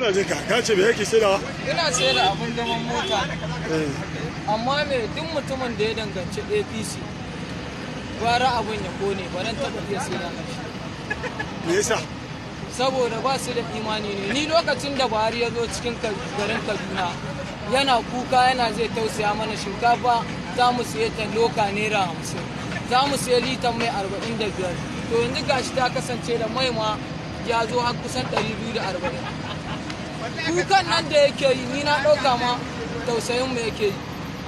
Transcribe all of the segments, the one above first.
ina jin ka ce me yake saidawa? Ina sayar da abin zaman mota amma me duk mutumin da ya danganci APC gwara abin ya kone ba dan taba iya sayar da shi. Me yasa? Saboda ba su da imani ne. Ni lokacin da Buhari ya zo cikin garin Kaduna yana kuka yana zai tausaya mana shinkafa za mu siye ta loka naira 50, za mu siye litan mai 45, to yanzu gashi ta kasance da mai ma ya zo har kusan 240. Kukan nan da yake yi ni na ɗauka ma tausayin mu yake yi,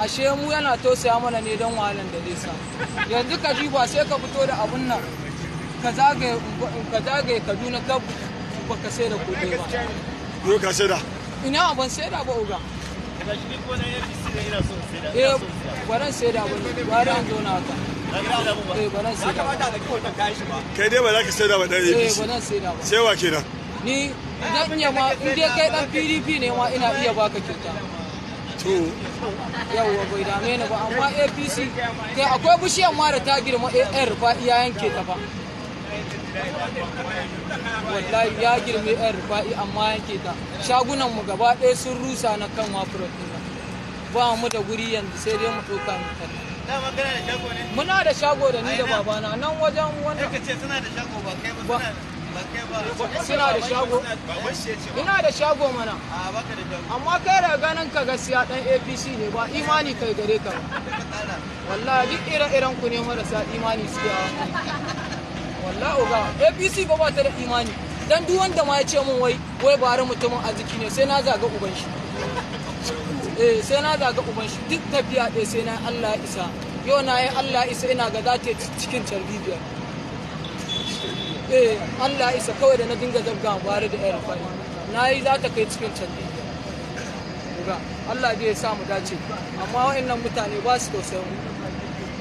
ashe mu yana tausaya mana ne don wahalan da zai sa. Yanzu ka ji ba sai ka fito da abun nan ka zagaye Kaduna ka baka sai da kodai ba. Yo ka sai da? Ina ban sai da ba uga. Baran sai da bane, baran zo na haka. Baran sai da. Kai dai ba za ka sai da ba dan APC. Baran sai da ba. Sai wa kenan? Ni zan iya ma in dai kai dan PDP ne ma ina iya baka kyauta. To yawwa bai dame ni ba amma APC kai akwai bishiyar ma da ta girma AR fa iya yanke ta fa. Wallahi ya girme yan rufa'i amma yanke ta. Shagunan mu gaba ɗaya sun rusa na kan mafurot ɗin nan. Ba mu da guri yanzu sai dai mu ɗauka mu kai. Muna da shago da ni da babana nan wajen wanda. Ka ce suna da shago ba kai ba suna da shago. Ina da shago mana. Amma kai da ganin ka gaskiya dan APC ne ba imani kai gare ka ba. Wallahi duk ire-iren ku ne marasa imani suke a wallahi ga APC ba ta da imani dan duk wanda ma ya ce min wai bari mutumin arziki ne sai na zaga uban shi. Sai na zaga uban shi duk tafiya ɗaya sai na Allah ya isa. Yau na yi Allah ya isa ina ga za ta cikin tarbiyya. Allah ya isa kawai da na dinga zabga bari da yan rufai na yi za ta kai cikin tarbiyya. Allah zai sa mu dace amma wa'annan mutane ba su tausayin mu.